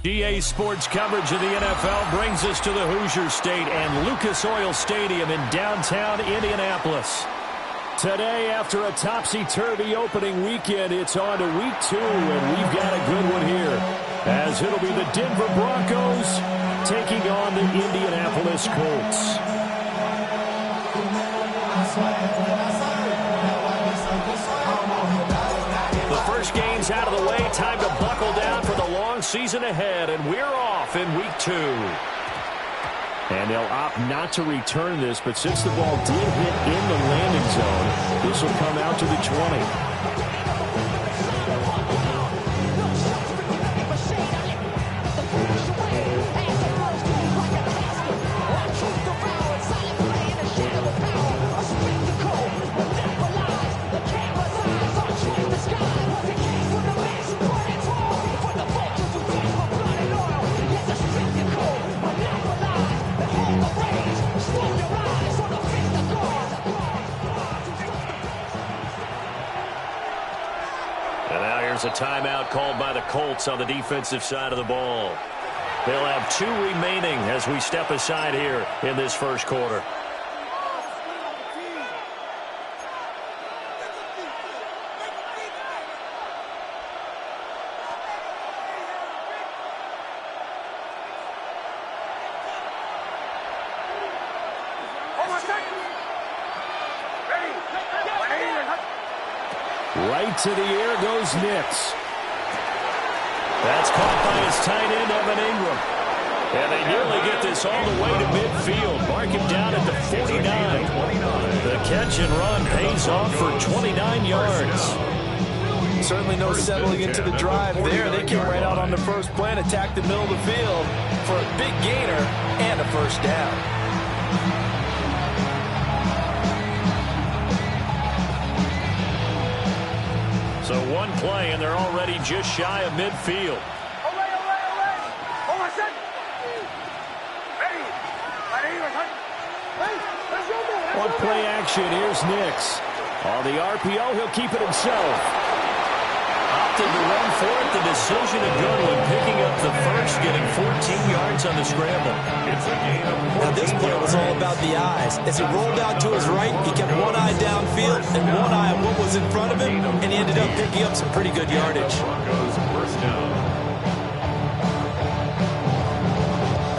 GA Sports coverage of the NFL brings us to the Hoosier State and Lucas Oil Stadium in downtown Indianapolis. Today, after a topsy-turvy opening weekend, it's on to week 2, and we've got a good one here, as it'll be the Denver Broncos taking on the Indianapolis Colts. The first game's out of the way. Time to buckle down for the long season ahead, and we're off in week 2. And they'll opt not to return this, but since the ball did hit in the landing zone, this will come out to the 20. A timeout called by the Colts on the defensive side of the ball. They'll have 2 remaining as we step aside here in this first quarter. Right to the air goes Nix. That's caught by his tight end, Evan Ingram. And they nearly get this all the way to midfield. Mark him down at the 49. The catch and run pays off for 29 yards. Certainly no settling into the drive there. They came right out on the first play and attacked the middle of the field for a big gainer and a first down. So one play, and they're already just shy of midfield. On play action, here's Nix. On the RPO, he'll keep it himself. Opted to run for it. The decision a good one, picking up the first, getting 14 yards on the scramble. Now this play was all about the eyes. As he rolled out to his right, he kept one eye downfield and one eye on what was in front of him, and he ended up picking up some pretty good yardage.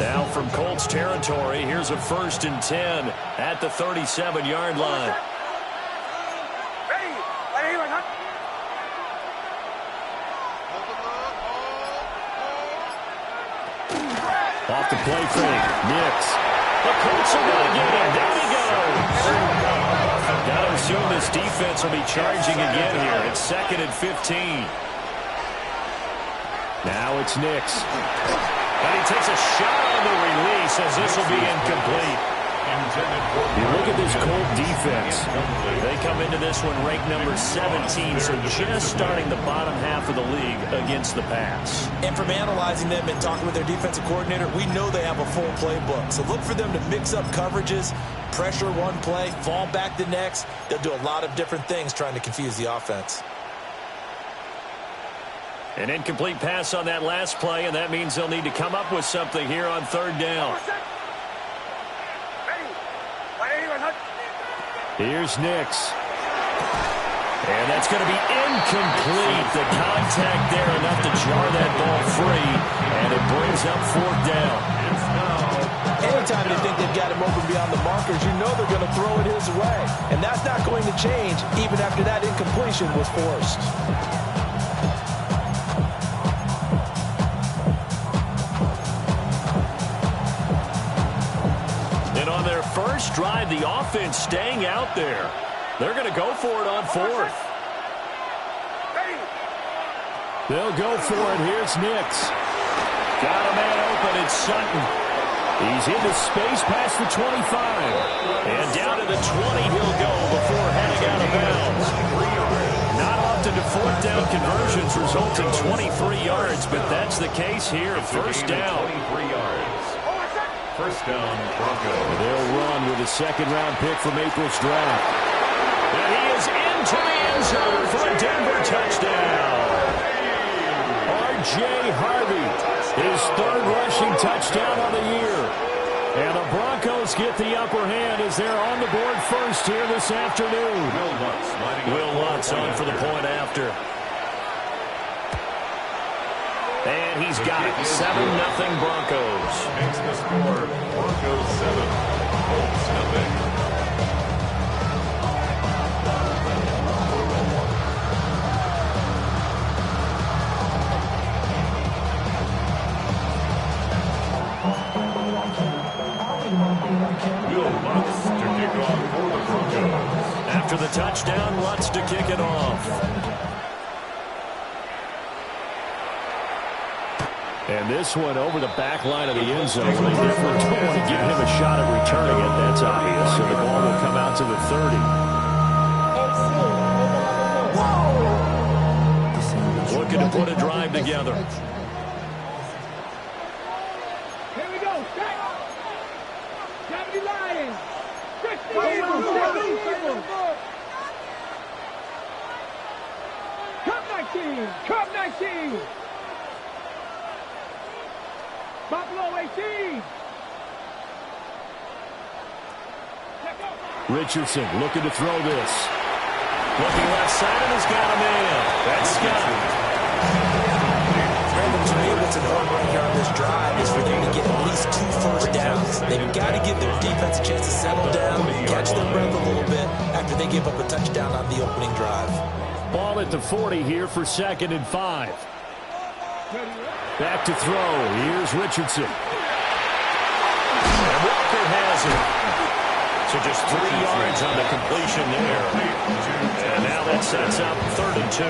Now from Colts territory, here's a 1st and 10 at the 37-yard line. Off the play fake. Nix. The Colts are going to get him. Down he goes. Got to assume this defense will be charging again here. It's 2nd and 15. Now it's Nix. And he takes a shot on the release as this will be incomplete. You look at this Colt defense. They come into this one ranked number 17, so just starting the bottom half of the league against the pass. And from analyzing them and talking with their defensive coordinator, we know they have a full playbook. So look for them to mix up coverages, pressure one play, fall back the next. They'll do a lot of different things trying to confuse the offense. An incomplete pass on that last play, and that means they'll need to come up with something here on 3rd down. Here's Nix. And that's going to be incomplete. The contact there enough to jar that ball free, and it brings up 4th down. Anytime they think they've got him open beyond the markers, you know they're going to throw it his way. And that's not going to change even after that incompletion was forced. First drive, the offense staying out there. They're going to go for it on 4th. They'll go for it. Here's Nix. Got a man open. It's Sutton. He's into space past the 25. And down to the 20 he'll go before heading out of bounds. Not often into fourth down conversions, resulting 23 yards, but that's the case here. First down. 23 yards. First down, Broncos. They'll run with a second-round pick from April's draft. And he is into the end zone for a Denver touchdown. R.J. Harvey, his third rushing touchdown on the year. And the Broncos get the upper hand as they're on the board first here this afternoon. Will Lutz on for the point after. And he's got it. 7-0 Broncos. Makes the score Broncos 7, Colts 0. Will Lutz to kick off for the Broncos. After the touchdown, Lutz to kick it off. And this one over the back line of the end zone. They definitely don't want to give him a shot at returning it. That's obvious. So the ball will come out to the 30. Looking to put a drive together. Here we go. Deputy Lions. Cup 19. Cup 19. Buffalo 18. Richardson looking to throw this. Looking left side and has got a man. That's Scott. What's important right here on this drive is for them to get at least 2 first downs. They've got to give their defense a chance to settle down, catch their breath a little bit after they give up a touchdown on the opening drive. Ball at the 40 here for 2nd and 5. Back to throw. Here's Richardson. And Walker has it. So just 3 yards on the completion there. And now that sets up 3rd and 2.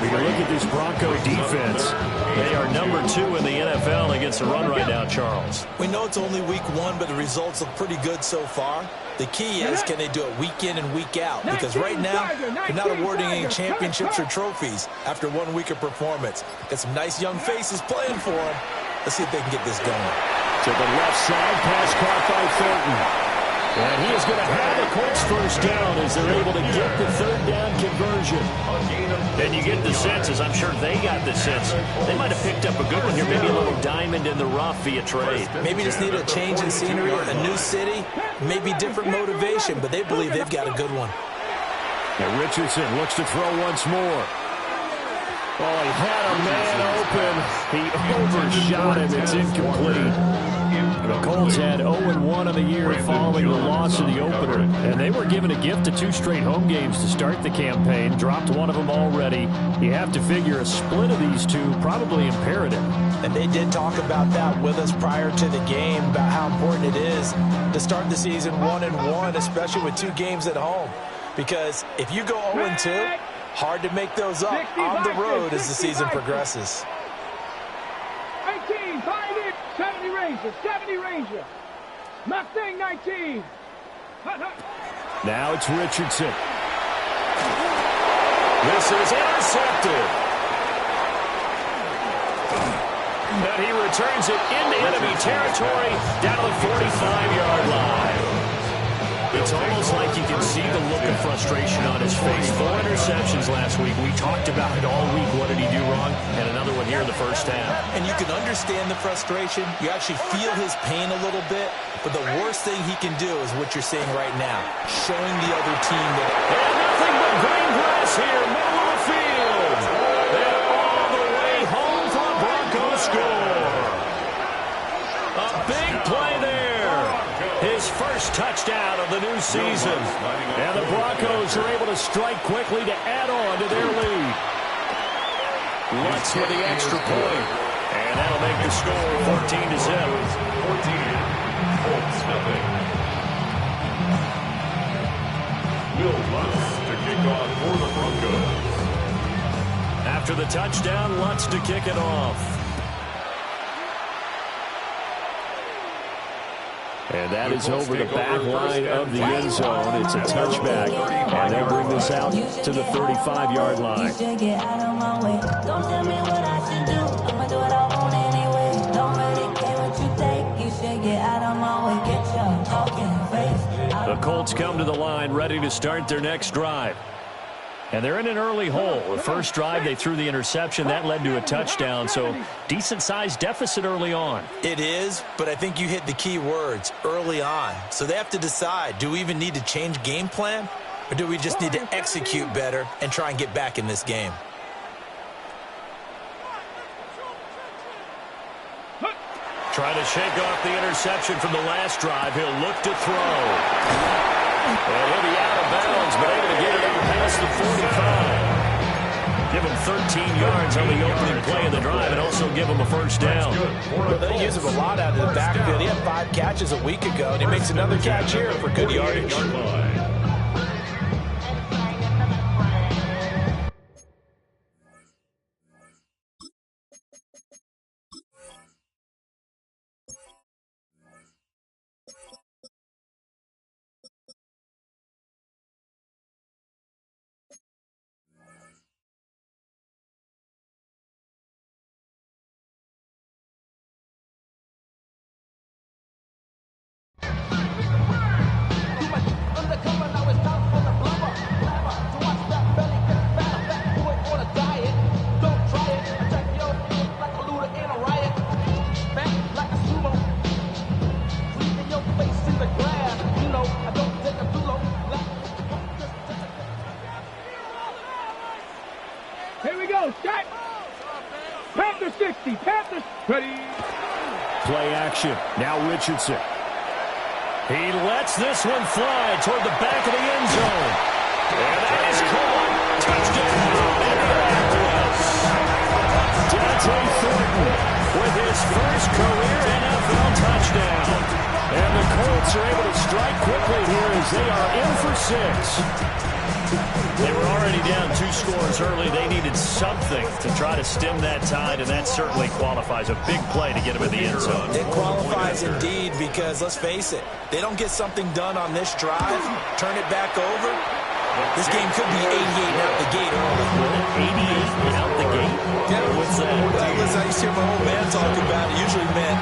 When you look at this Bronco defense, they are number 2 in the NFL against the run right now, Charles. We know it's only week 1, but the results look pretty good so far. The key is, can they do it week in and week out? Because right now, they're not awarding any championships or trophies after 1 week of performance. Got some nice young faces playing for them. Let's see if they can get this going. To the left side, pass caught by Thornton. And he is going to have the Colts first down as they're able to get the 3rd down conversion. And you get the sense, as I'm sure they got the sense, they might have picked up a good one here, maybe a little diamond in the rough via trade. Maybe just need a change in scenery, a new city, maybe different motivation, but they believe they've got a good one. And Richardson looks to throw once more. Oh, he had a man open. He overshot him. It's incomplete. The Colts had 0-1 of the year following the loss of the opener. And they were given a gift of 2 straight home games to start the campaign. Dropped one of them already. You have to figure a split of these 2 probably imperative. And they did talk about that with us prior to the game, about how important it is to start the season 1-1, especially with 2 games at home. Because if you go 0-2, hard to make those up on the road as the season progresses. 18, 70 Ranger. Mustang 19. Now it's Richardson. This is intercepted. And he returns it into enemy territory down to the 45-yard line. It's almost like you can see the look of frustration on his face. 4 interceptions last week. We talked about it all week. What did he do wrong? And another one here in the first half. And you can understand the frustration. You actually feel his pain a little bit. But the worst thing he can do is what you're seeing right now, showing the other team that... And nothing but green grass here, middle of the field. And all the way home for a Broncos score. A big play there. His first touchdown of the new season. And the Broncos are able to strike quickly to add on to their lead. Lutz with the extra point. And that'll make the score 14-0. 14. Colts 0. Will Lutz to kick off for the Broncos. After the touchdown, Lutz to kick it off. And that is over the back line of the end zone. It's a touchback. And they'll bring this out to the 35-yard line. The Colts come to the line ready to start their next drive. And they're in an early hole. The first drive, they threw the interception. That led to a touchdown, so decent-sized deficit early on. It is, but I think you hit the key words, early on. So they have to decide, do we even need to change game plan, or do we just need to execute better and try and get back in this game? Trying to shake off the interception from the last drive. He'll look to throw. And he'll be out of bounds, but able to get it out past the 45. Give him 13 yards on the opening play of the drive and also give him a first down. Well, they use him a lot out of the backfield. He had 5 catches a week ago, and he makes another catch here for good yardage. Here we go, set. Panther 60, Panthers ready. Play action. Now Richardson. He lets this one fly toward the back of the end zone. And that is caught. Touchdown. Dante Thornton with his first career NFL touchdown. And the Colts are able to strike quickly here as they are in for 6. They were already down 2 scores early. They needed something to try to stem that tide, and that certainly qualifies. A big play to get them in the end zone. It qualifies indeed because, let's face it, they don't get something done on this drive, turn it back over, this game could be 88 out the gate early. 88 out the gate? Yeah. What's that? Well, listen, I used to hear my old man talk about it. Usually meant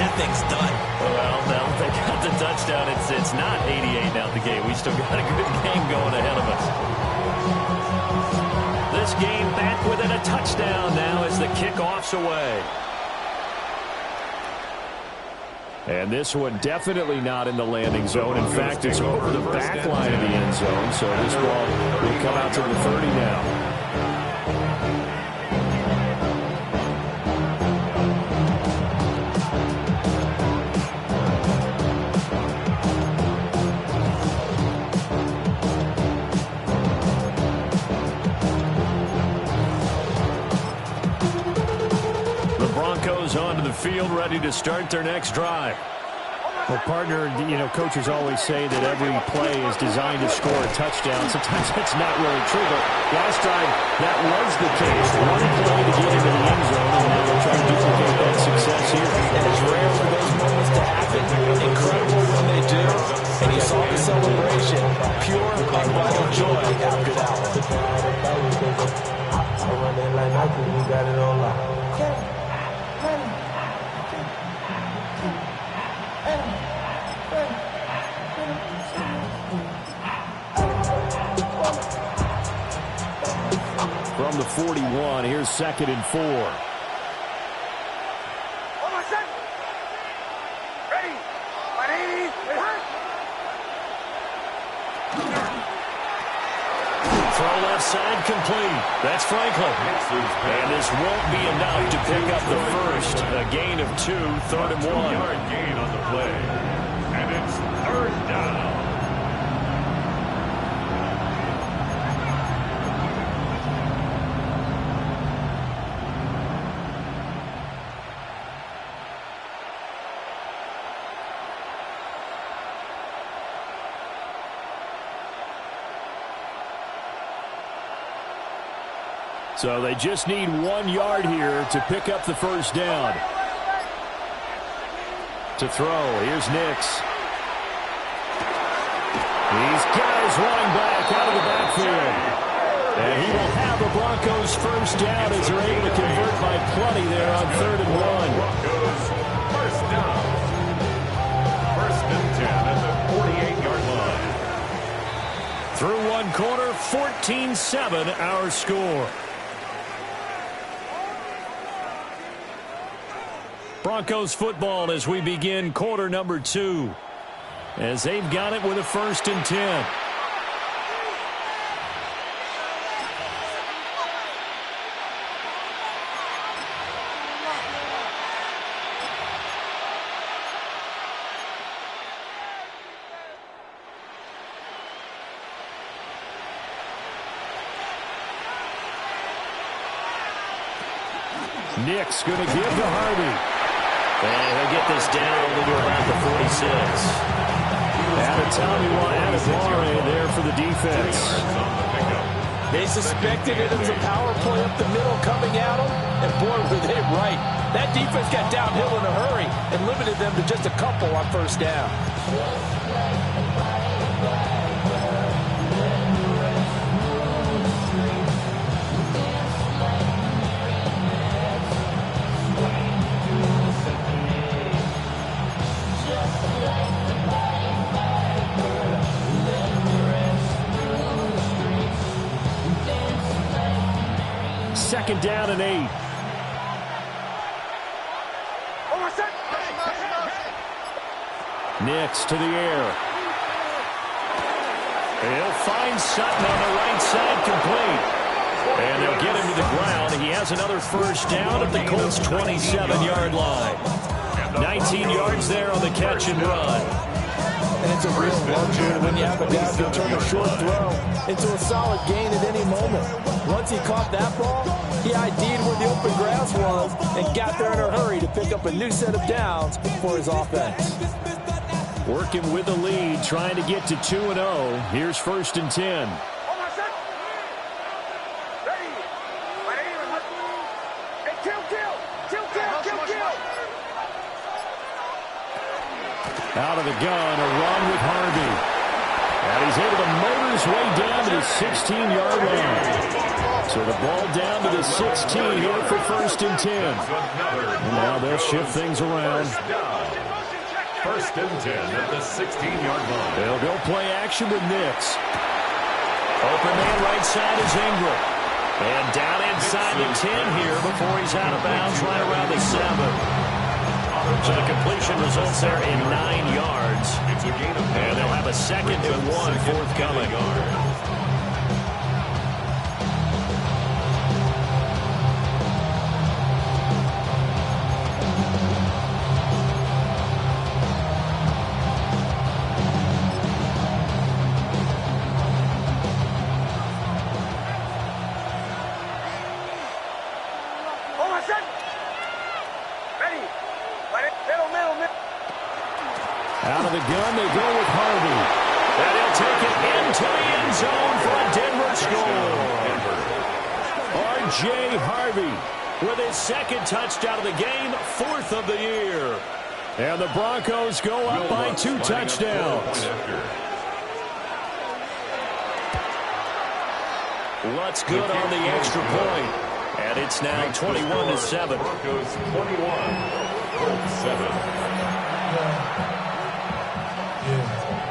that thing's done. Well, now they got the touchdown. It's not 88 out the gate. We still got a good game going ahead of us. This game back within a touchdown now as the kickoff's away. And this one definitely not in the landing zone. In fact, it's over the back line of the end zone. So this ball will come out to the 30 now. Onto the field, ready to start their next drive. Well, partner, coaches always say that every play is designed to score a touchdown. Sometimes that's not really true, but last time that was the case. One play to get into the end zone, and now they're trying to duplicate that success here. And it's rare for those moments to happen. Incredible when they do. And you saw the celebration. Pure, unbridled joy after that one. From the 41, here's 2nd and 4. Throw left side complete. That's Franklin. And this won't be enough to pick up the first. A gain of 2, 3rd and 1. 2-yard gain on the play. And it's 3rd down. So they just need 1 yard here to pick up the first down. To throw, here's Nix. He's got his running back out of the backfield. And he will have the Broncos first down as they're able to convert by plenty there on 3rd and 1. Broncos first down. 1st and 10 at the 48-yard line. Through one quarter, 14-7 our score. Broncos football as we begin quarter number 2. As they've got it with a 1st and 10. Nick's going to give to Harvey. And he'll get this down to about the 46. Out of Tommy Wyatt there for the defense. They suspected it was a power play up the middle coming at them, and boy, were they right. That defense got downhill in a hurry and limited them to just a couple on 1st down. Second down and 8. Nix to the air. He'll find Sutton on the right side, complete. And they'll get him to the ground. He has another first down at the Colts' 27-yard line. 19 yards there on the catch and run. And it's a real luxury when you have a guy who can turn a short throw into a solid gain at any moment. Once he caught that ball, he ID'd where the open grass was and got there in a hurry to pick up a new set of downs for his offense. Working with the lead, trying to get to 2-0. Here's 1st and 10. Out of the gun, a run with Harvey. And he's able to motor his way down to the 16-yard line. So the ball down to the 16 here for 1st and 10. And now they'll shift things around. 1st and 10 at the 16-yard line. They'll go play action with Nix. Open man right side is Ingram. And down inside the 10 here before he's out of bounds right around the 7. So the completion results there in 9 yards. And they'll have a 2nd and 1 forthcoming. Out of the gun, they go with Harvey. And he'll take it into the end zone for a Denver score. R.J. Harvey with his 2nd touchdown of the game, 4th of the year. And the Broncos go up by 2 touchdowns. Lutz good on the extra point. And it's now 21-7. Broncos 21, Colts 7.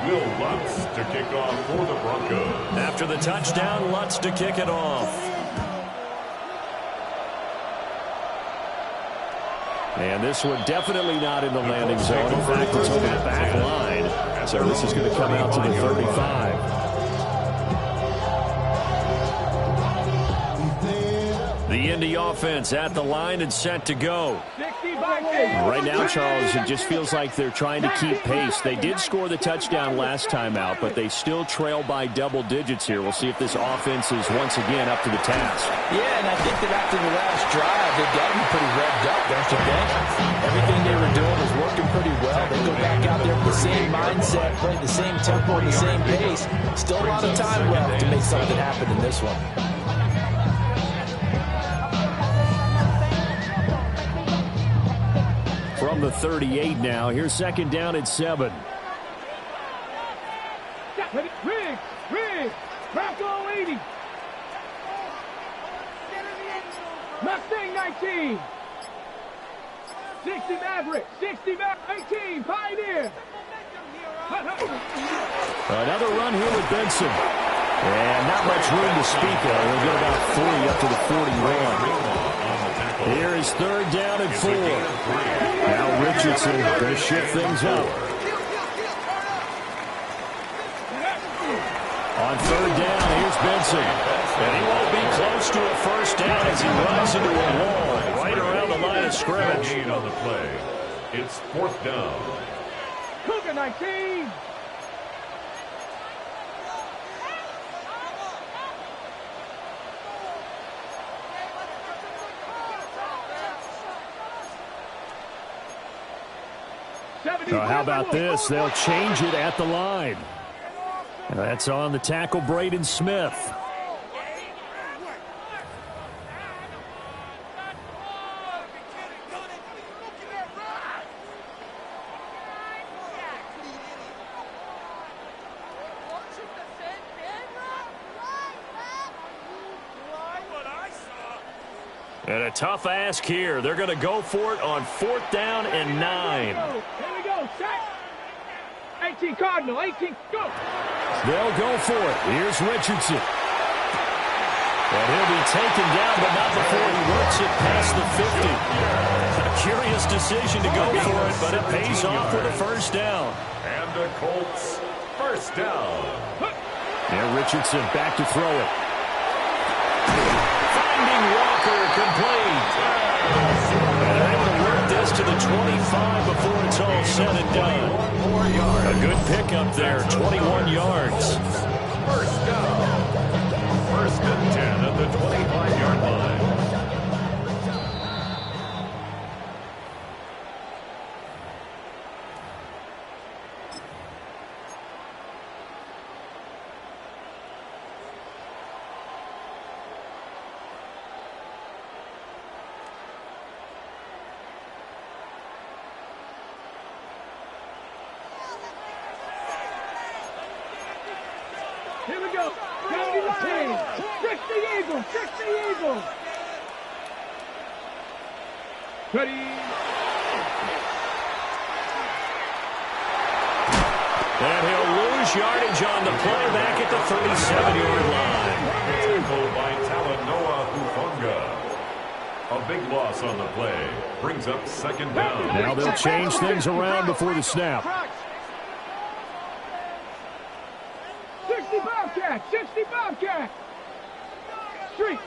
Will Lutz to kick off for the Broncos. After the touchdown, Lutz to kick it off. And this one definitely not in the landing zone. In fact, it's on the back line. So this is going to come out to the 35. The Indy offense at the line and set to go. Right now, Charles, it just feels like they're trying to keep pace. They did score the touchdown last time out, but they still trail by double digits here. We'll see if this offense is once again up to the task. Yeah, and I think that after the last drive, they've got to be pretty revved up, don't you think? Everything they were doing was working pretty well. They go back out there with the same mindset, play the same tempo, the same pace. Still a lot of time left to make something happen in this one. From from the 38 now. Here's second down and 7. Riggs, Bronco 80. Mustang 19. 60 Maverick, 18, Pioneer. Another run here with Benson. And not much room to speak of. They'll get about 40 up to the 41. Here is third down and 4. Now Richardson going to shift things up. On third down, here's Benson. And he won't be close to a first down as he runs into a wall right around the line of scrimmage. On the play, it's fourth down. Cougar 19. How about this? They'll change it at the line. And that's on the tackle, Braden Smith. And a tough ask here. They're going to go for it on fourth down and 9. Here we go. Set. 18 Cardinal. 18. Go. They'll go for it. Here's Richardson. And he'll be taken down, but not before he works it past the 50. A curious decision to go for it, but it pays off with a first down. And the Colts first down. And Richardson back to throw it. Finding Walker complete. And able to work this to the 25 before it's all said and done. A good pickup there, 21 yards. First down. First and 10 at the 25-yard line. Here we go. 79. 60 Eagles. 60 Eagles. Ready. And he'll lose yardage on the play back at the 37-yard line. Tackled by Talanoa Hufanga. A big loss on the play. Brings up second down. Now they'll change things around before the snap. 60 Bobcat. 60 Bobcat. Street.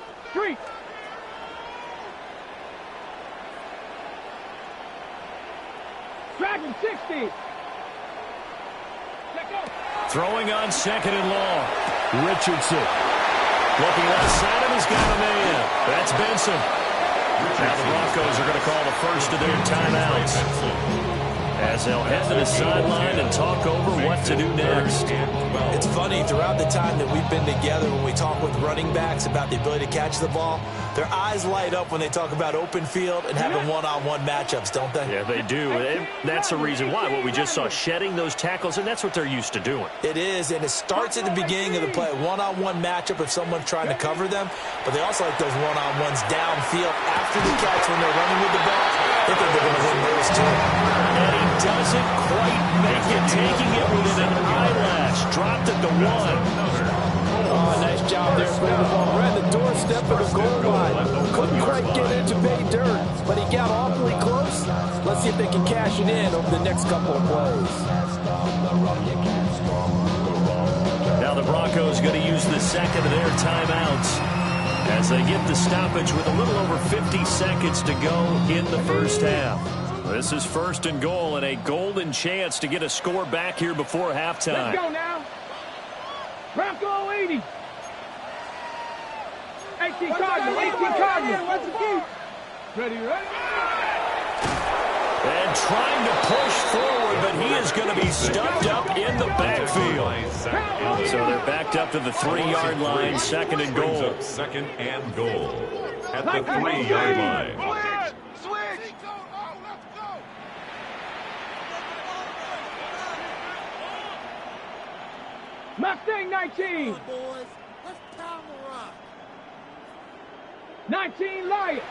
Dragon 60. Throwing on second and long. Richardson. Looking left side of, he's got a man. That's Benson. Now the Broncos are going to call the first of their timeouts, as they'll head to the sideline and talk over what to do next. It's funny, throughout the time that we've been together, when we talk with running backs about the ability to catch the ball, their eyes light up when they talk about open field and having one-on-one matchups, don't they? Yeah, they do. And that's the reason why. What we just saw, shedding those tackles, and that's what they're used to doing. It is, and it starts at the beginning of the play. One-on-one matchup if someone's trying to cover them, but they also like those one-on-ones downfield after the catch when they're running with the ball. They think they're going to win those too. And he doesn't quite make it, taking it within an eyelash. Dropped at the 1. Oh, nice job there putting the ball right at the doorstep of the goal line. Couldn't quite get into pay dirt, but he got awfully close. Let's see if they can cash it in over the next couple of plays. Now the Broncos going to use the second of their timeouts as they get the stoppage with a little over 50 seconds to go in the first half. This is first and goal and a golden chance to get a score back here before halftime. Let's go now. Bronco 80. 18 Cardinal. 18 Cardinal. What's the key? Ready. And trying to push forward, but he is going to be stuffed up in the backfield. So they're backed up to the 3-yard line, second and goal. Second and goal at the 3-yard line. Mustang 19. 19 Lion.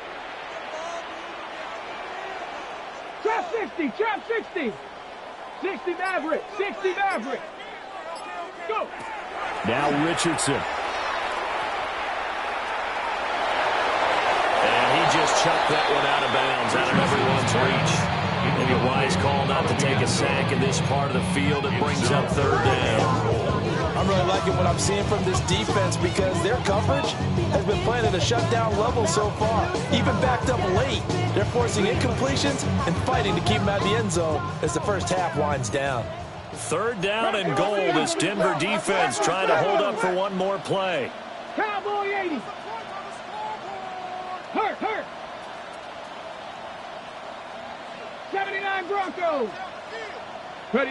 Trap 60, trap 60. 60 Maverick, 60 Maverick. Go. Now Richardson. And he just chucked that one out of bounds, out of everyone's reach. Maybe a wise call not to take a sack in this part of the field. It brings up third down. I'm really liking what I'm seeing from this defense because their coverage has been playing at a shutdown level so far. Even backed up late, they're forcing incompletions and fighting to keep them out of the end zone as the first half winds down. Third down and goal. This Denver defense trying to hold up for one more play. Cowboy 80. Hurt. 79 Broncos. Ready.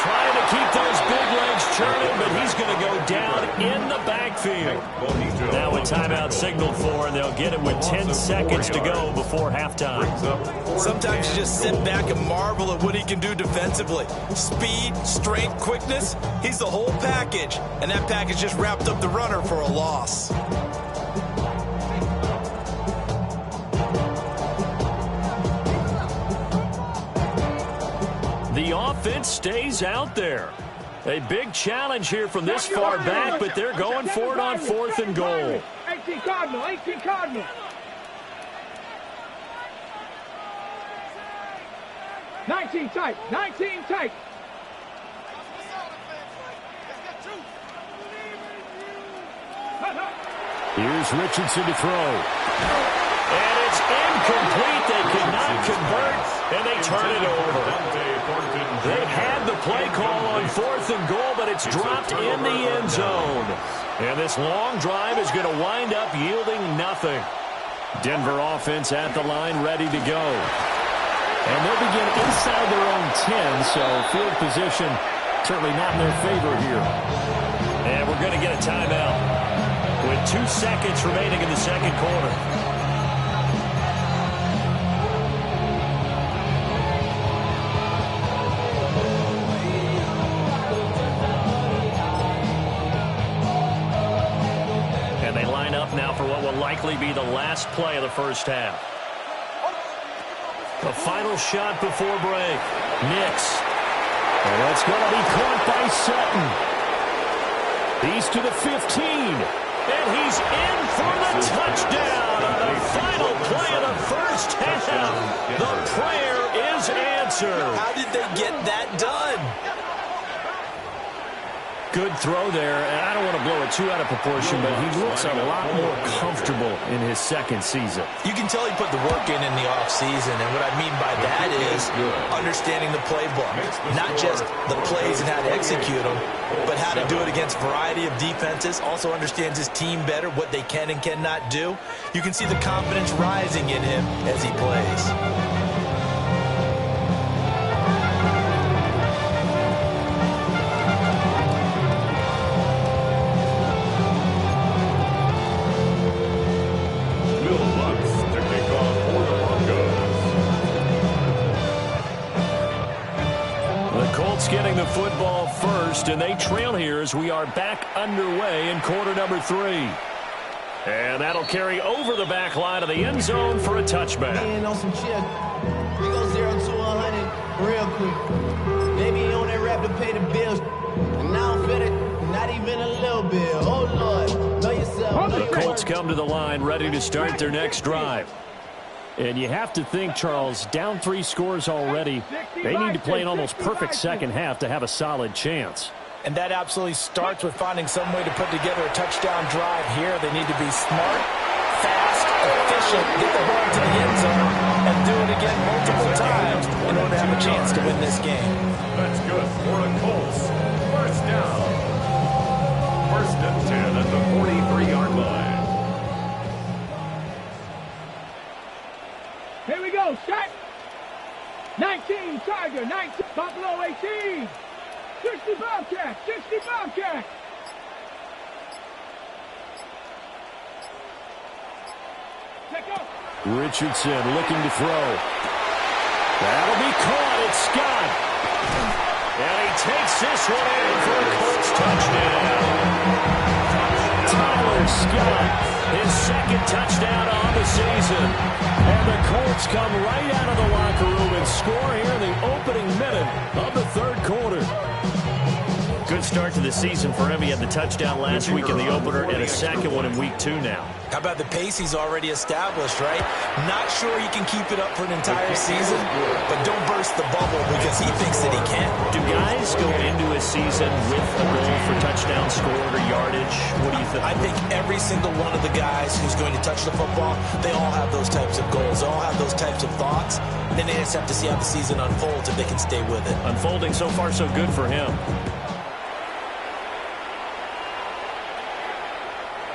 Trying to keep those big legs churning, but he's going to go down in the backfield. Now a timeout signaled for, and they'll get him with 10 seconds to go before halftime. Sometimes you just sit back and marvel at what he can do defensively. Speed, strength, quickness, he's the whole package. And that package just wrapped up the runner for a loss. The offense stays out there. A big challenge here from this far back, but they're going for it on 4th and goal. 18 Cardinal, 18 Cardinal. Nineteen tight. Here's Richardson to throw. And it's incomplete. They could not convert, and they turn it over. They had the play call on 4th and goal, but it's dropped in the end zone. And this long drive is going to wind up yielding nothing. Denver offense at the line, ready to go. And they'll begin inside their own 10, so field position certainly not in their favor here. And we're going to get a timeout with 2 seconds remaining in the second quarter. Now for what will likely be the last play of the first half. The final shot before break. Nix. And that's going to be caught by Sutton. He's to the 15. And he's in for the touchdown on the final play of the first half. The prayer is answered. How did they get that done? Good throw there, and I don't want to blow it too out of proportion, but he looks a lot more comfortable in his second season. You can tell he put the work in the offseason, and what I mean by that is understanding the playbook. Not just the plays and how to execute them, but how to do it against a variety of defenses. Also understands his team better, what they can and cannot do. You can see the confidence rising in him as he plays. Getting the football first, and they trail here as we are back underway in quarter number 3. And that'll carry over the back line of the end zone for a touchback. On some chill. We go 0 to 100 real quick. They be on that rap to pay the bills. And now I'm fitted, not even a little bit. Oh, Lord, know yourself. The Colts come to the line ready to start their next drive. And you have to think, Charles, down 3 scores already. They need to play an almost perfect second half to have a solid chance. And that absolutely starts with finding some way to put together a touchdown drive here. They need to be smart, fast, efficient, get the ball to the end zone, and do it again multiple times in order to have a chance to win this game. That's good for the Colts. First down. First and 10 at the 43-yard line. Here we go, shot. 19, Tiger, 19, Buffalo 18. 60 Bobcat, 60 Bobcat. Check out. Richardson looking to throw. That'll be caught. It's Scott. And he takes this one in for a Colts touchdown. Tyler Scott, his second touchdown on the season. And the Colts come right out of the locker room and score here in the opening minute of the third quarter. Good start to the season for him. He had the touchdown last week in the opener and a second one in week 2 now. How about the pace he's already established, right? Not sure he can keep it up for an entire season, but don't burst the bubble because he thinks that he can. Do guys go into a season with a goal for touchdown scored or yardage? What do you think? I think every single one of the guys who's going to touch the football, they all have those types of goals. They all have those types of thoughts. And then they just have to see how the season unfolds if they can stay with it. Unfolding so far so good for him.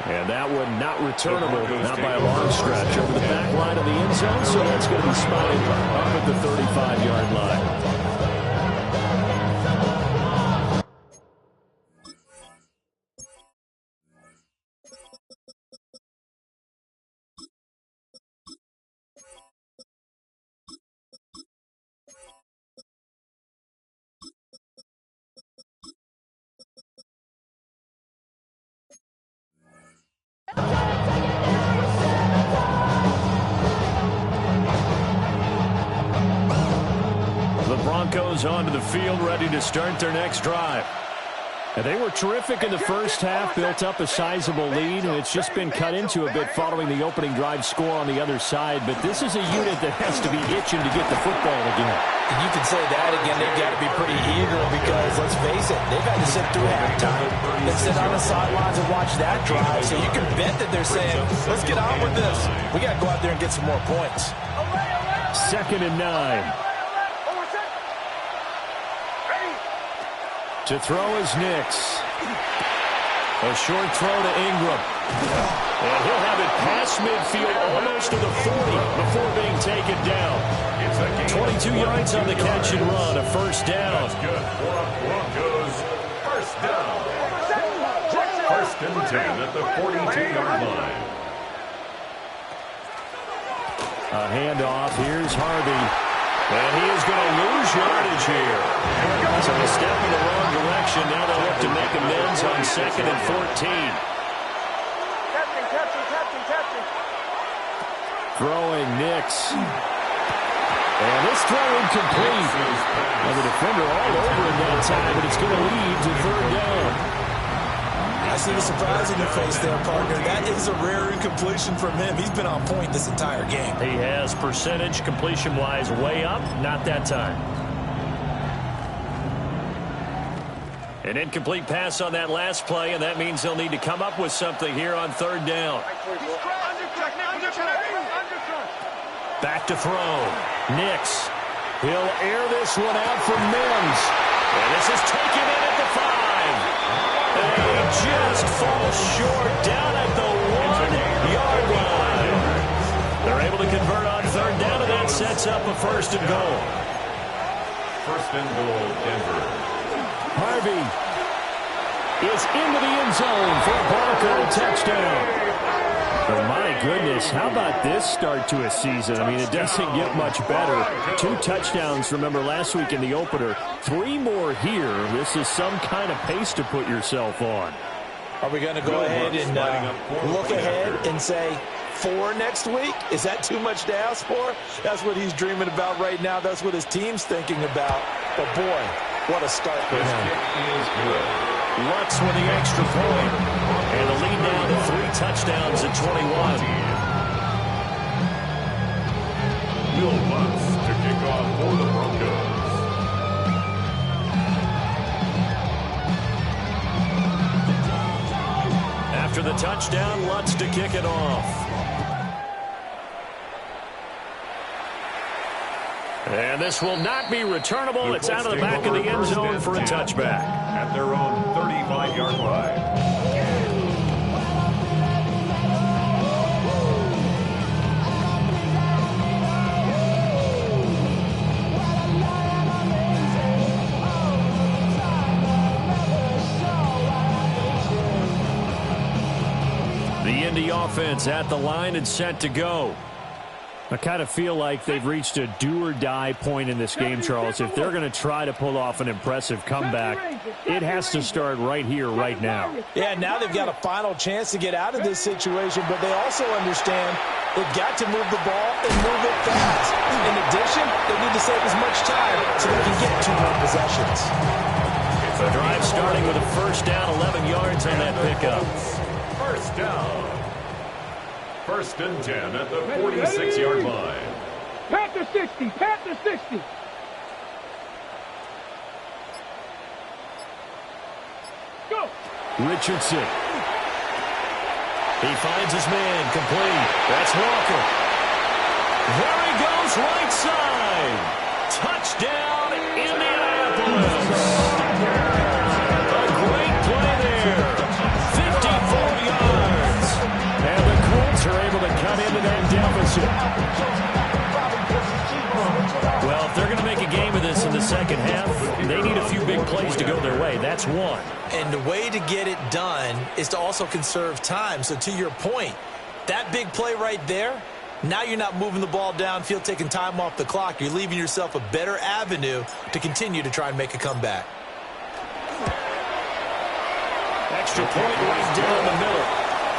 And that one not returnable, not by a long stretch. Over the back line of the end zone, so that's going to be spotted up at the 35-yard line. Broncos onto the field, ready to start their next drive. And they were terrific in the first half, built up a sizable lead, and it's just been cut into a bit following the opening drive score on the other side. But this is a unit that has to be itching to get the football again. And you can say that again. They've got to be pretty eager because, let's face it, they've had to sit through halftime and sit on the sidelines and watch that drive. So you can bet that they're saying, let's get on with this. We got to go out there and get some more points. 2nd and 9. To throw is Nix. A short throw to Ingram. And he'll have it past midfield almost to the 40 before being taken down. 22 yards on the catch and run, a first down. That's good for Broncos. First down. 1st and 10 at the 42-yard line. A handoff. Here's Harvey. And he is going to lose yardage here. So a step in the wrong direction. Now they'll look to make amends on 2nd and 14. Throwing Nix. And this throw incomplete. And the defender all over him that time, but it's going to lead to 3rd down. I see the surprise in your face there, partner. That is a rare incompletion from him. He's been on point this entire game. He has percentage completion-wise way up. Not that time. An incomplete pass on that last play, and that means they'll need to come up with something here on 3rd down. Back to throw. Nix. He'll air this one out for Mims. And this is taken in at the 5. And he just falls short down at the 1-yard line. They're able to convert on 3rd down, and that sets up a 1st and goal. 1st and goal, Denver. Harvey is into the end zone for a Bronco touchdown. Oh, my goodness, how about this start to a season? I mean, it doesn't get much better. 2 touchdowns, remember, last week in the opener. 3 more here. This is some kind of pace to put yourself on. Are we going to go ahead and look ahead and say 4 next week? Is that too much to ask for? That's what he's dreaming about right now. That's what his team's thinking about. But, boy, what a start for him. Lutz with the extra point. And the lead now to 3 touchdowns at 21. Will Lutz to kick off for the Broncos. After the touchdown, Lutz to kick it off. And this will not be returnable. It's out of the back of the end zone for a touchback. At their own 35-yard line. The Indy offense at the line and set to go. I kind of feel like they've reached a do-or-die point in this game, Charles. If they're going to try to pull off an impressive comeback, it has to start right here, right now. Yeah, now they've got a final chance to get out of this situation, but they also understand they've got to move the ball and move it fast. In addition, they need to save as much time so they can get 2 more possessions. The drive starting with a first down, 11 yards on that pickup. First down. 1st and 10 at the 46-yard line. Panther 60, Panther 60. Go. Richardson. He finds his man, complete. That's Walker. There he goes, right side. Touchdown, Indianapolis. A great play there. 54 yards. And the Colts are able to cut into that deficit. Well, if they're going to make a game of this in the second half, they need a few big plays to go their way. That's one. And the way to get it done is to also conserve time. So to your point, that big play right there, now you're not moving the ball downfield, taking time off the clock. You're leaving yourself a better avenue to continue to try and make a comeback. Extra point right down the middle.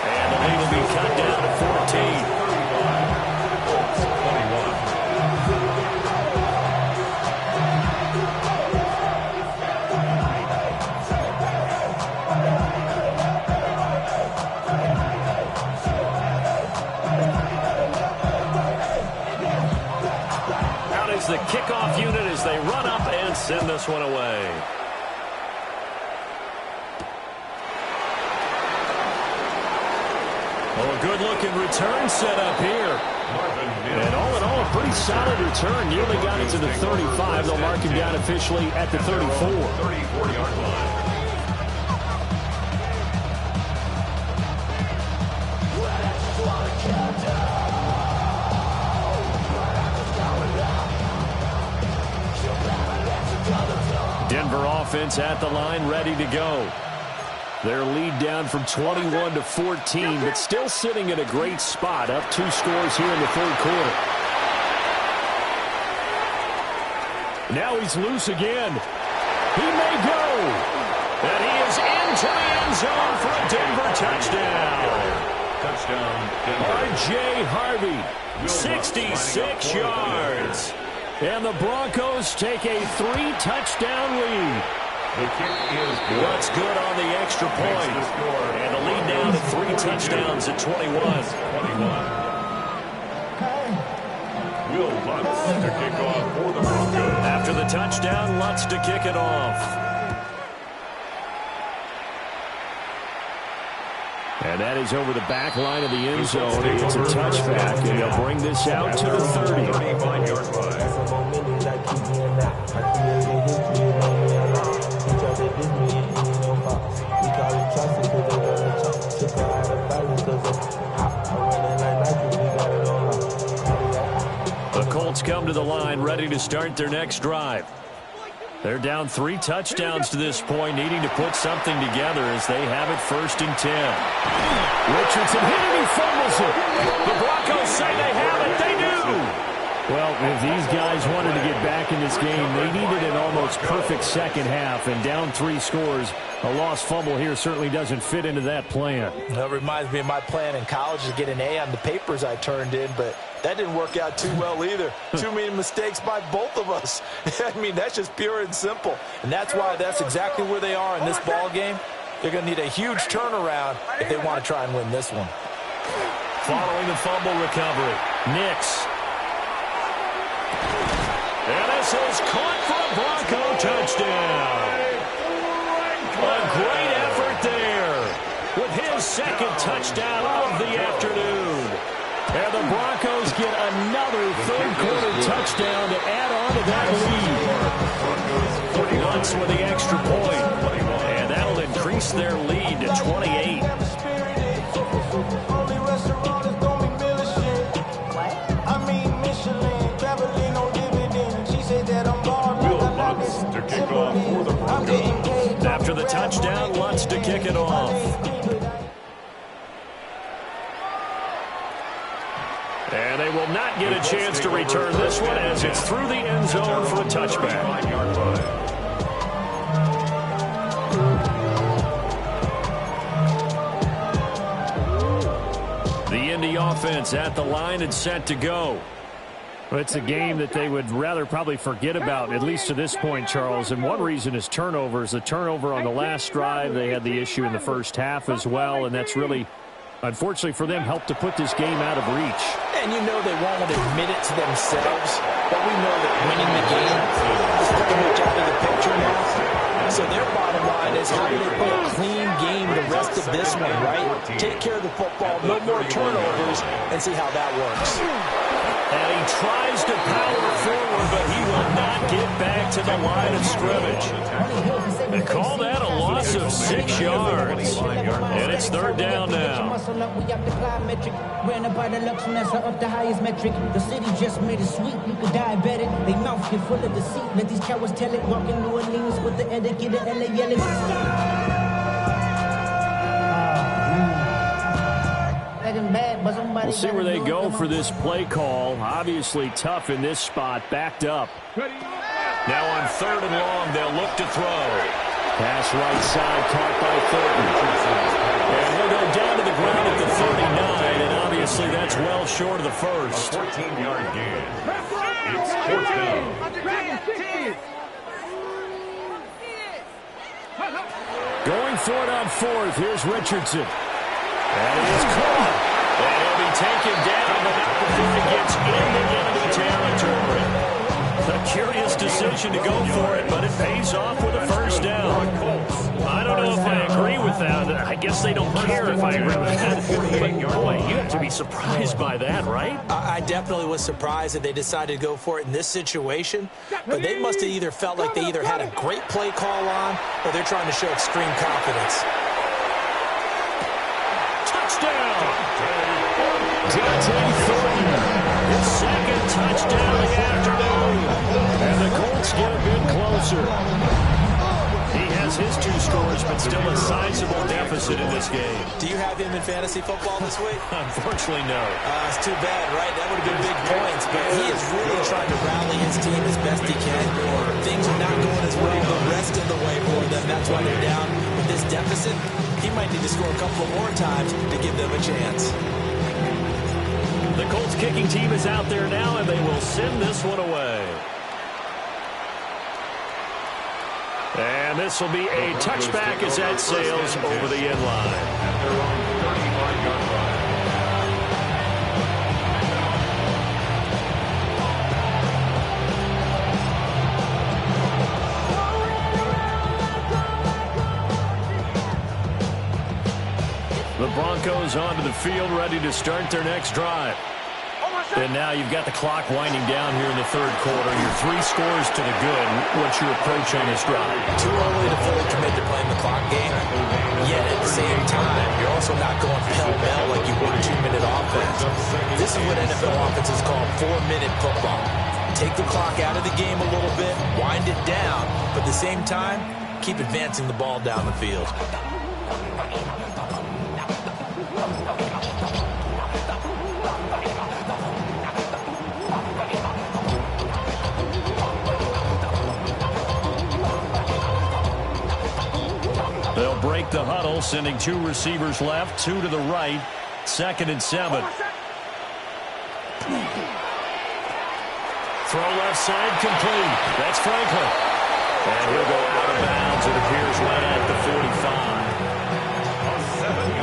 And the lead will be cut down to 14. Out is the kickoff unit as they run up and send this one away. Oh, a good-looking return set up here. And all in all, a pretty solid return. Nearly got it to the 35. They'll mark him down officially at the 34. 34-yard line. Denver offense at the line, ready to go. Their lead down from 21 to 14, but still sitting in a great spot, up 2 scores here in the 3rd quarter. Now he's loose again. He may go. And he is into the end zone for a Denver touchdown. Touchdown, Denver. R.J. Harvey, 66 yards. And the Broncos take a 3-touchdown lead. The kick is good. What's good on the extra point? And the lead down to 3 touchdowns at 21. Will Lutz to kick off for the Broncos. After the touchdown, Lutz to kick it off. And that is over the back line of the end zone. It's a touchback, and they'll bring this out to the 30. 35-yard line. The Colts come to the line, ready to start their next drive. They're down 3 touchdowns to this point, needing to put something together as they have it 1st and 10. Richardson hit it, he fumbles it. The Broncos say they have it. They do. Well, if these guys wanted to get back in this game, they needed an almost perfect second half, and down 3 scores. A lost fumble here certainly doesn't fit into that plan. That reminds me of my plan in college to get an A on the papers I turned in, but that didn't work out too well either. Too many mistakes by both of us. I mean, that's just pure and simple. And that's why that's exactly where they are in this ball game. They're going to need a huge turnaround if they want to try and win this one. Following the fumble recovery, Nix. And this is caught for a Bronco touchdown. A great effort there with his 2nd touchdown of the afternoon. And the Broncos get another 3rd quarter touchdown to add on to that lead. Lutz with the extra point. And that'll increase their lead to 28. Will Lutz to kick off for the Broncos. After the touchdown, Lutz to kick it off. And they will not get a chance to return this one as it's through the end zone for a touchback. The Indy offense at the line and set to go. It's a game that they would rather probably forget about, at least to this point, Charles. And one reason is turnovers. The turnover on the last drive, they had the issue in the first half as well, and that's really, unfortunately for them, helped to put this game out of reach. And you know they won't admit it to themselves, but we know that winning the game is pretty much out of the picture now. So their bottom line is how do they play a clean game the rest of this one, right? Take care of the football, no more turnovers, and see how that works. And he tries to power forward, but he will not get back to the line of scrimmage. They call that a loss of 6 yards. And it's third down now. Ran up by the Luxembourg up the highest metric. The city just made it sweet. You could diabetic. They mouth get full of deceit. Let these cowards tell it. Walking New Orleans with the etiquette of LA yelling. We'll see where they go for this play call. Obviously tough in this spot. Backed up. Now on 3rd and long, they'll look to throw. Pass right side, caught by Thornton. And he'll go down to the ground at the 39, and obviously that's well short of the first. 14-yard gain. It's 4th down. Going for it on 4th. Here's Richardson. And it is caught. And he'll be taken down, but not before he gets into enemy territory. A curious decision to go for it, but it pays off with a first down. I don't know if I agree with that. I guess they don't care if I agree with that. But, boy, you have to be surprised by that, right? I definitely was surprised that they decided to go for it in this situation, but they must have either felt like they either had a great play call on or they're trying to show extreme confidence. Touchdown! Dante Thornton, his second touchdown of the afternoon. And the Colts get a bit closer. He has his 2 scores, but still a sizable deficit in this game. Do you have him in fantasy football this week? Unfortunately, no. It's too bad, right? That would have been big points, but he is really trying to rally his team as best he can. Things are not going as well the rest of the way for them. That's why they're down with this deficit. He might need to score a couple more times to give them a chance. The Colts kicking team is out there now, and they will send this one away. And this will be a touchback as that sails over the end line. At their own 35-yard line. The Broncos onto the field, ready to start their next drive. And now you've got the clock winding down here in the 3rd quarter. Your 3 scores to the good. What's your approach on this drive? Too early to fully commit to playing the clock game. Yet at the same time, you're also not going pell-mell like you would 2-minute offense. This is what NFL offenses call 4-minute football. Take the clock out of the game a little bit, wind it down, but at the same time, keep advancing the ball down the field. They'll break the huddle, sending 2 receivers left, 2 to the right, 2nd and 7. Throw left side complete. That's Franklin. And he'll go out of bounds, it appears, right at the 45.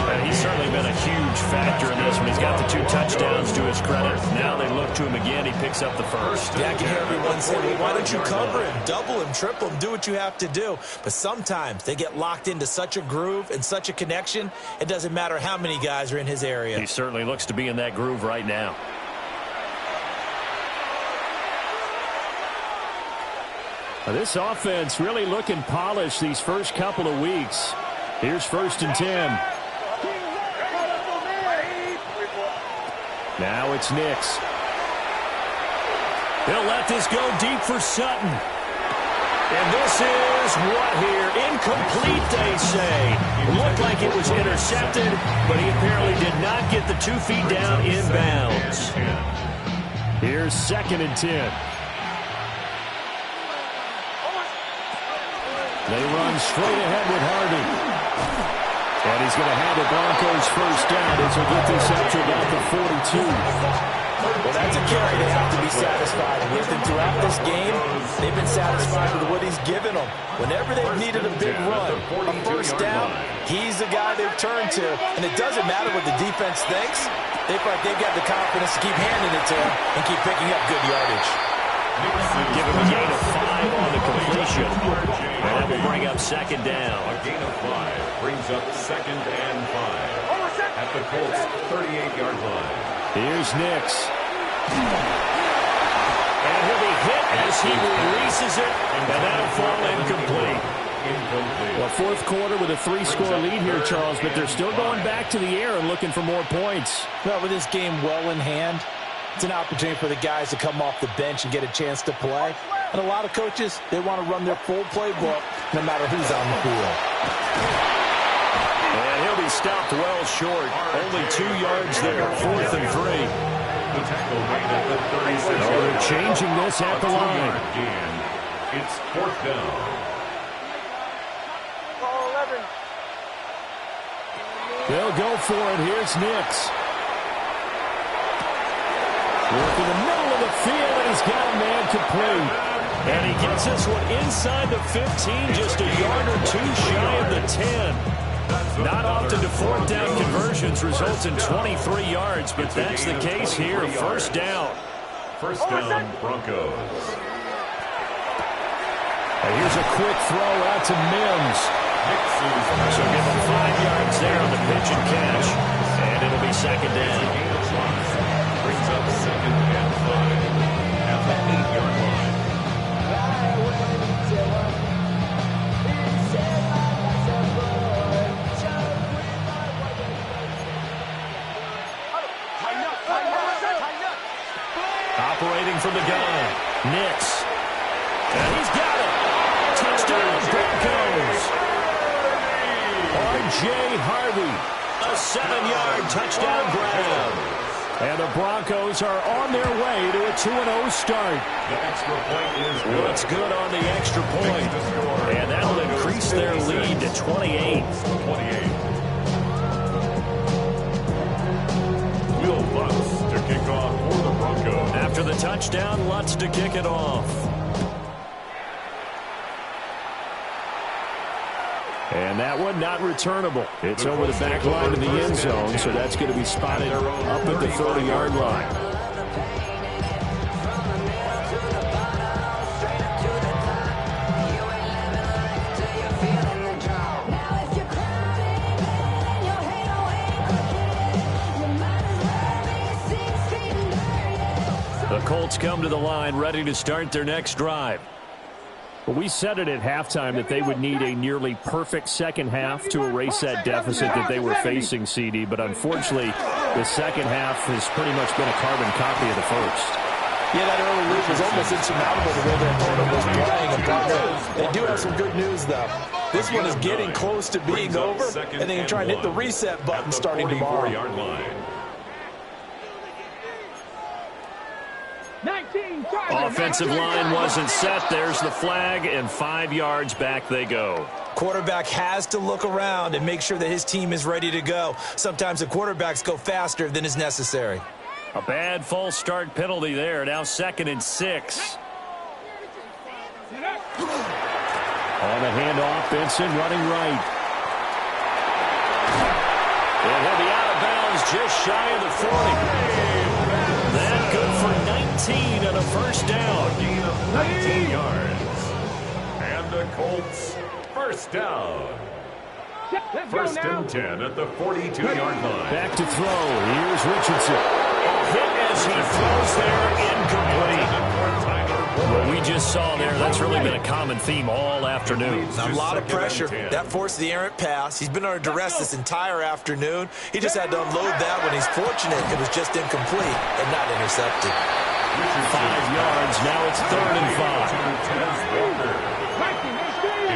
And he's certainly been a huge factor in this one. He's got the 2 touchdowns to his credit. Now they look to him again. He picks up the first. Yeah, I can hear everyone say, well, why don't you cover him, double him, triple him, do what you have to do. But sometimes they get locked into such a groove and such a connection, it doesn't matter how many guys are in his area. He certainly looks to be in that groove right now. This offense really looking polished these first couple of weeks. Here's 1st and 10. Now it's Nix. He'll let this go deep for Sutton. And this is what here? Incomplete, they say. Looked like it was intercepted, but he apparently did not get the 2 feet down in bounds. Here's 2nd and 10. They run straight ahead with Harvey. And he's going to have the Broncos first down as they get this up to about the 42. Well, that's a carry they have to be satisfied with. And throughout this game, they've been satisfied with what he's given them. Whenever they've needed a big run, a first down, he's the guy they've turned to. And it doesn't matter what the defense thinks. They feel like they've got the confidence to keep handing it to him and keep picking up good yardage. Give him a gain of 5 on the completion. And that will bring up 2nd down. A gain of 5 brings up 2nd and 5 at the Colts 38-yard line. Here's Nix. And he'll be hit as he releases it, and that'll fall incomplete. Well, 4th quarter with a 3-score lead here, Charles, but they're still going back to the air and looking for more points. Well, with this game well in hand, it's an opportunity for the guys to come off the bench and get a chance to play. And a lot of coaches, they want to run their full playbook no matter who's on the field. And he'll be stopped well short. Only 2 yards there, 4th and 3. The tackle made at the 36. Oh, they're changing this at the line. It's 4th down. They'll go for it. Here's Nix. Work in the middle of the field, and he's got a man complete. And he gets this one inside the 15, just a yard or 2 shy of the 10. Not often do 4th down conversions result in 23 yards, but that's the case here. First down. First down, Broncos. And here's a quick throw out to Mims. So give him 5 yards there on the pitch and catch. And it'll be 2nd down. Brings up 2nd and 5 at the 8-yard line. Operating from the gun, Nix. And he's got it. Touchdown, Broncos. R.J. Harvey, a 7-yard touchdown grab. And the Broncos are on their way to a 2-0 start. The extra point is good. What's good on the extra point? And that'll increase their lead to 28. 28. Will Lutz to kick off for the Broncos. After the touchdown, Lutz to kick it off. And that one not returnable. It's over the back line of the end zone, so that's going to be spotted up at the 30-yard line. The Colts come to the line ready to start their next drive. We said it at halftime that they would need a nearly perfect second half to erase that deficit that they were facing, CD. But unfortunately, the second half has pretty much been a carbon copy of the first. Yeah, that early lead was almost insurmountable the way their opponent was playing. And they do have some good news, though. This one is getting close to being over, and they can try and hit the reset button starting tomorrow. Offensive line wasn't set. There's the flag, and 5 yards back they go. Quarterback has to look around and make sure that his team is ready to go. Sometimes the quarterbacks go faster than is necessary. A bad false start penalty there. Now 2nd and 6. On the handoff, Benson running right. And he'll be out of bounds just shy of the 40. That good for 19 and a first down. A gain of 19 yards. And the Colts first down. First and 10 at the 42-yard line. Back to throw. Here's Richardson. Hit as he throws there, incomplete. What we just saw there, that's really been a common theme all afternoon. A lot of pressure. That forced the errant pass. He's been under duress this entire afternoon. He just had to unload that one. He's fortunate it was just incomplete and not intercepted. 5 yards. Now it's 3rd and 5.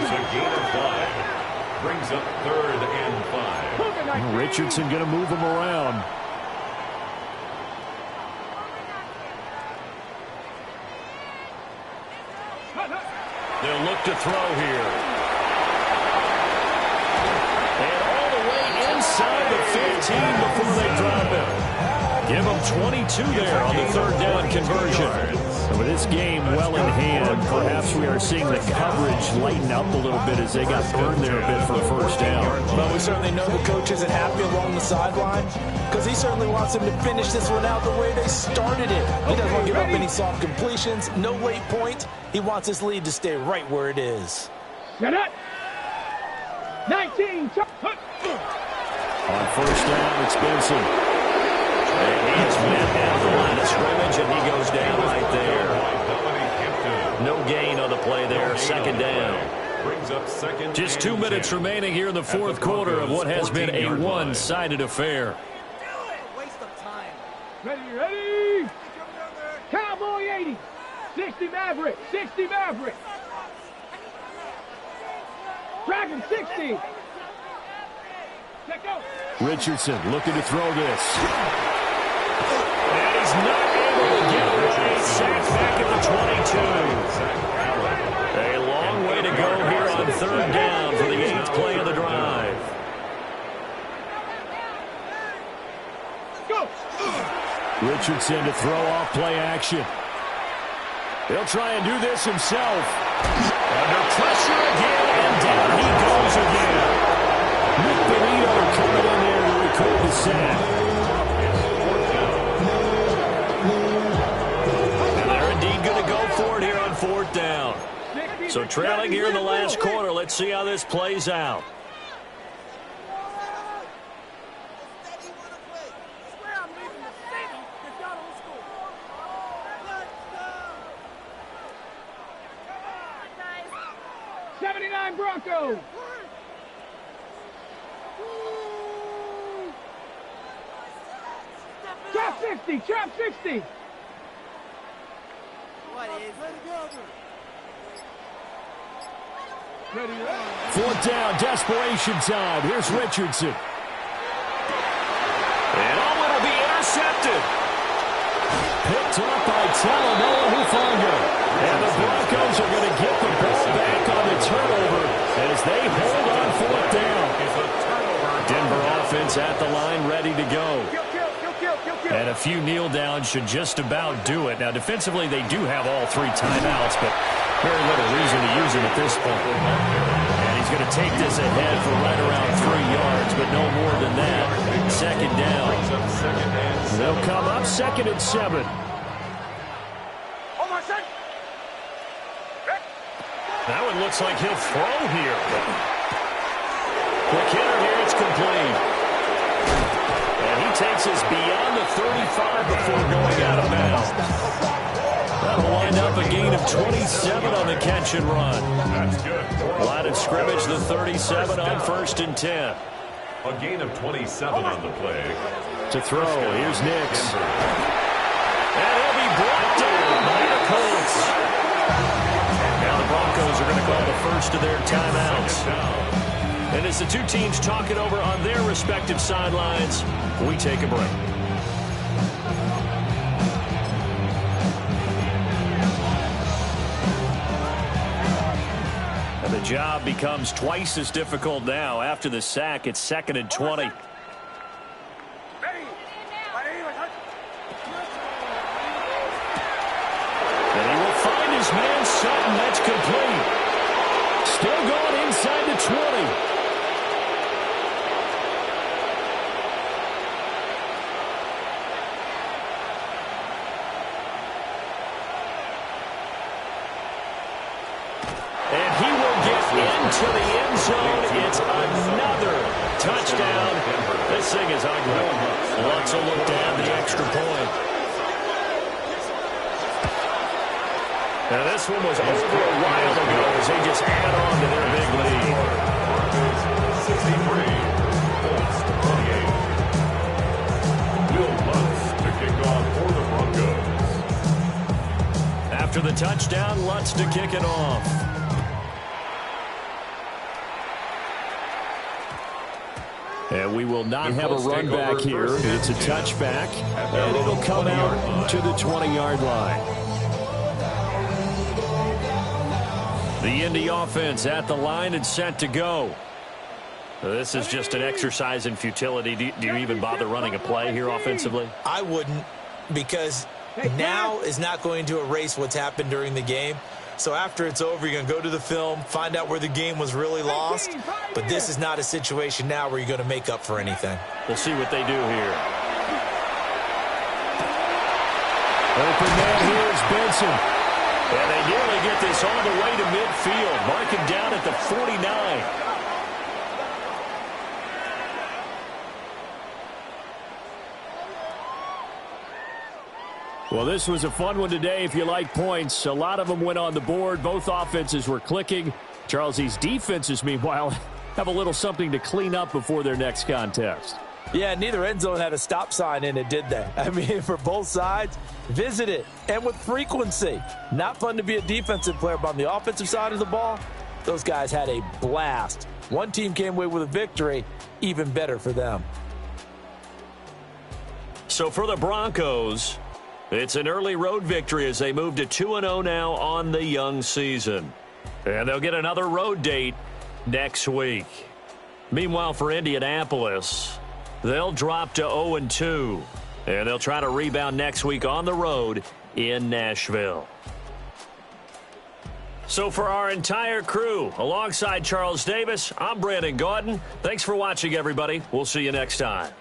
It's a gain of 5. Brings up 3rd and 5. Richardson going to move him around. They'll look to throw here. And all the way inside the 15 before they drop it. Give them 22 there on the third down conversion. And with this game well in hand, perhaps we are seeing the coverage lighten up a little bit as they got burned there a bit for a first down. Well, we certainly know the coach isn't happy along the sideline because he certainly wants them to finish this one out the way they started it. He doesn't want to give up any soft completions, no late point. He wants his lead to stay right where it is. Set up. 19. On first down, it's Benson. And he is met at the line of scrimmage, and he goes down right there. No gain on the play there, second down. Just 2 minutes remaining here in the fourth quarter of what has been a one-sided affair. Ready. Cowboy 80. 60 Maverick. 60 Maverick. Dragon 60. Let go. Richardson looking to throw this. And he's not able to get away. Sacked back at the 22. A long way to go here on third down for the 8th play of the drive. Go. Richardson to throw off play action. He'll try and do this himself. Under pressure again, and down he goes again. Nick Benito coming in there to record the sack. And they're indeed going to go for it here on fourth down. So trailing here in the last quarter. Let's see how this plays out. Broncos. Trap 60, trap 60. What is Ready. Fourth down, desperation time. Here's Richardson. And it'll be intercepted. Picked up by Talanoa Hufanga. And the Broncos are going to get the ball back on the turnover as they hold on fourth down. Denver offense at the line ready to go. And a few kneel downs should just about do it. Now, defensively, they do have all 3 timeouts, but very little reason to use them at this point. And he's going to take this ahead for right around 3 yards, but no more than that. Second down. They'll come up 2nd and 7. That one looks like he'll throw here. Quick hitter here, it's complete. And he takes us beyond the 35 before going out of bounds. That'll wind up a gain of 27 on the catch and run. That's good. Line of scrimmage, the 37 on 1st and 10. A gain of 27 on the play. To throw, here's Nix. And he'll be brought down by the Colts. Now the Broncos are going to call the first of their timeouts. And as the two teams talk it over on their respective sidelines, we take a break. And the job becomes twice as difficult now. After the sack, it's 2nd and 20. Man Sutton, that's complete. Still going inside the 20. And he will get into the end zone. It's another touchdown. This thing is ugly. Lutz will look down the extra point. Now, this one was over a while ago as they just add on to their big lead. 63, Colts 28. Will Lutz to kick off for the Broncos. After the touchdown, Lutz to kick it off. And we will not have a run back here. It's a touchback, and it'll come out to the 20-yard line. The Indy offense at the line and set to go. This is just an exercise in futility. Do you even bother running a play here offensively? I wouldn't, because now is not going to erase what's happened during the game. So after it's over, you're going to go to the film, find out where the game was really lost. But this is not a situation now where you're going to make up for anything. We'll see what they do here. Open man here is Benson. And they nearly get this all the way to midfield. Mark him down at the 49. Well, this was a fun one today if you like points. A lot of them went on the board. Both offenses were clicking. Charles, these defenses, meanwhile, have a little something to clean up before their next contest. Yeah, neither end zone had a stop sign in it, did they? I mean, for both sides, visit it, and with frequency. Not fun to be a defensive player, but on the offensive side of the ball, those guys had a blast. One team came away with a victory, even better for them. So for the Broncos, it's an early road victory as they move to 2-0 now on the young season. And they'll get another road date next week. Meanwhile, for Indianapolis, they'll drop to 0-2. And they'll try to rebound next week on the road in Nashville. So for our entire crew, alongside Charles Davis, I'm Brandon Gaudin. Thanks for watching, everybody. We'll see you next time.